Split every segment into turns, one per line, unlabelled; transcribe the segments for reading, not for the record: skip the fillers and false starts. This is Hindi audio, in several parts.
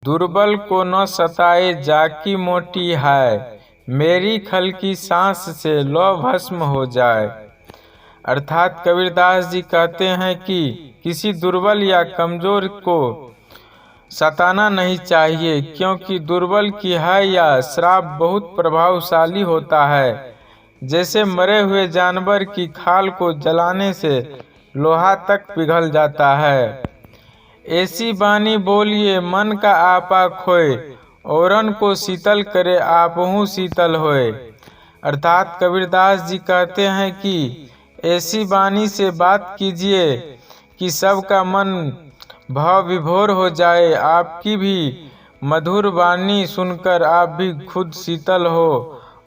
दुर्बल को न सताए जाकी मोटी है, मेरी खल की सांस से लौ भस्म हो जाए। अर्थात कबीरदास जी कहते हैं कि किसी दुर्बल या कमजोर को सताना नहीं चाहिए, क्योंकि दुर्बल की है या श्राप बहुत प्रभावशाली होता है। जैसे मरे हुए जानवर की खाल को जलाने से लोहा तक पिघल जाता है। ऐसी बानी बोलिए मन का आपा खोए, औरन को शीतल करे आपहू शीतल होए। अर्थात कबीरदास जी कहते हैं कि ऐसी बानी से बात कीजिए कि सबका मन भाव विभोर हो जाए। आपकी भी मधुर वाणी सुनकर आप भी खुद शीतल हो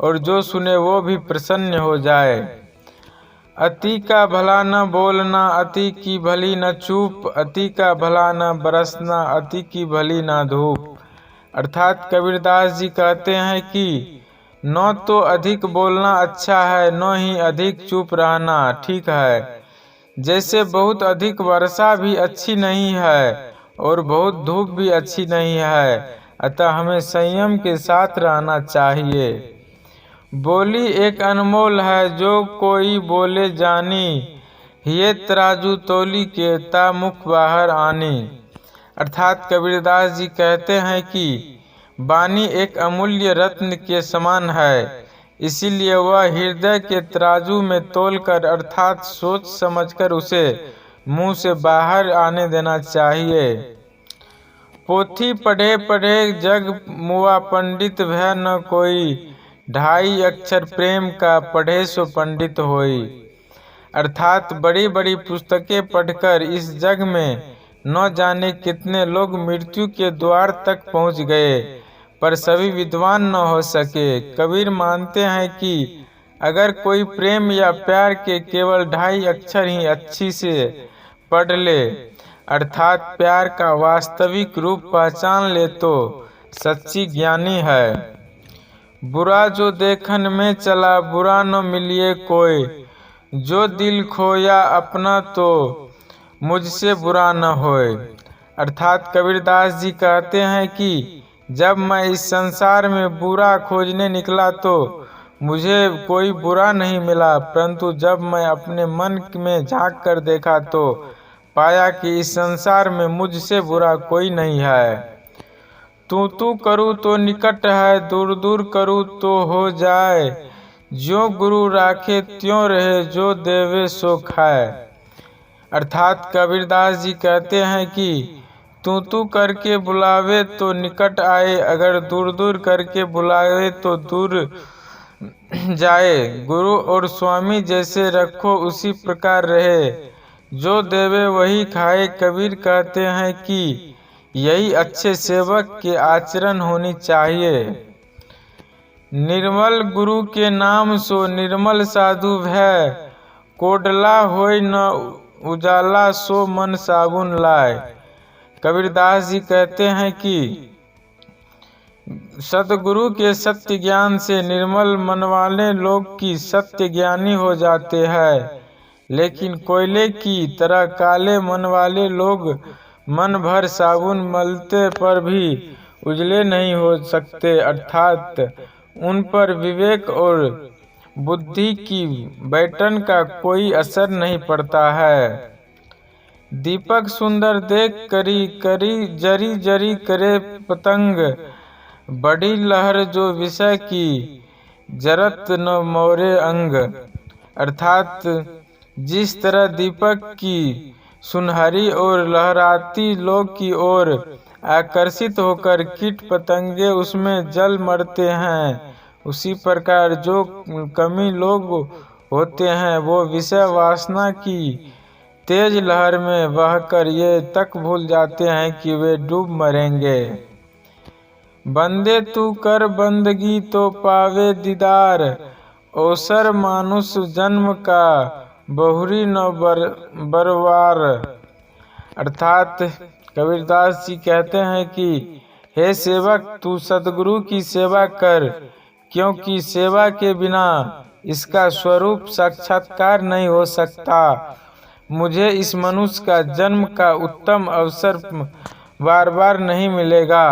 और जो सुने वो भी प्रसन्न हो जाए। अति का भला न बोलना, अति की भली न चूप, अति का भला न बरसना, अति की भली न धूप। अर्थात कबीरदास जी कहते हैं कि न तो अधिक बोलना अच्छा है, न ही अधिक चुप रहना ठीक है। जैसे बहुत अधिक वर्षा भी अच्छी नहीं है और बहुत धूप भी अच्छी नहीं है, अतः हमें संयम के साथ रहना चाहिए। बोली एक अनमोल है, जो कोई बोले जानी, ये तराजू तौली के ता मुख बाहर आनी। अर्थात कबीरदास जी कहते हैं कि वाणी एक अमूल्य रत्न के समान है, इसीलिए वह हृदय के तराजू में तोलकर अर्थात सोच समझकर उसे मुंह से बाहर आने देना चाहिए। पोथी पढ़े पढ़े जग मुआ, पंडित भय न कोई, ढाई अक्षर प्रेम का पढ़े सो पंडित होई। अर्थात बड़ी बड़ी पुस्तकें पढ़कर इस जग में न जाने कितने लोग मृत्यु के द्वार तक पहुंच गए, पर सभी विद्वान न हो सके। कबीर मानते हैं कि अगर कोई प्रेम या प्यार के केवल ढाई अक्षर ही अच्छी से पढ़ ले, अर्थात प्यार का वास्तविक रूप पहचान ले, तो सच्ची ज्ञानी है। बुरा जो देखन में चला, बुरा न मिलिए कोई, जो दिल खोया अपना तो मुझसे बुरा न होए। अर्थात कबीरदास जी कहते हैं कि जब मैं इस संसार में बुरा खोजने निकला तो मुझे कोई बुरा नहीं मिला, परंतु जब मैं अपने मन में झांक कर देखा तो पाया कि इस संसार में मुझसे बुरा कोई नहीं है। तू करूँ तो निकट है, दूर दूर करूँ तो हो जाए, जो गुरु राखे त्यों रहे, जो देवे सो खाए। अर्थात कबीरदास जी कहते हैं कि तू करके बुलावे तो निकट आए, अगर दूर दूर करके बुलावे तो दूर जाए। गुरु और स्वामी जैसे रखो उसी प्रकार रहे, जो देवे वही खाए। कबीर कहते हैं कि यही अच्छे सेवक के आचरण होनी चाहिए। निर्मल गुरु के नाम सो निर्मल साधु भय, कोडला होय न उजाला सो मन साबुन लाए। कबीरदास जी कहते हैं कि सतगुरु के सत्य ज्ञान से निर्मल मन वाले लोग की सत्य ज्ञानी हो जाते हैं, लेकिन कोयले की तरह काले मन वाले लोग मन भर साबुन मलते पर भी उजले नहीं हो सकते। अर्थात उन पर विवेक और बुद्धि की बैठन का कोई असर नहीं पड़ता है। दीपक सुंदर देख करी करी, जरी जरी करे पतंग, बड़ी लहर जो विषय की जरत न मोरे अंग। अर्थात जिस तरह दीपक की सुनहरी और लहराती लोग की ओर आकर्षित होकर कीट पतंगे उसमें जल मरते हैं, उसी प्रकार जो कमी लोग होते हैं वो विषय वासना की तेज लहर में बहकर ये तक भूल जाते हैं कि वे डूब मरेंगे। बंदे तू कर बंदगी तो पावे दीदार, अवसर मानुष जन्म का बहुरी न बरवार। अर्थात कबीरदास जी कहते हैं कि हे सेवक, तू सतगुरु की सेवा कर, क्योंकि सेवा के बिना इसका स्वरूप साक्षात्कार नहीं हो सकता। मुझे इस मनुष्य का जन्म का उत्तम अवसर बार बार नहीं मिलेगा।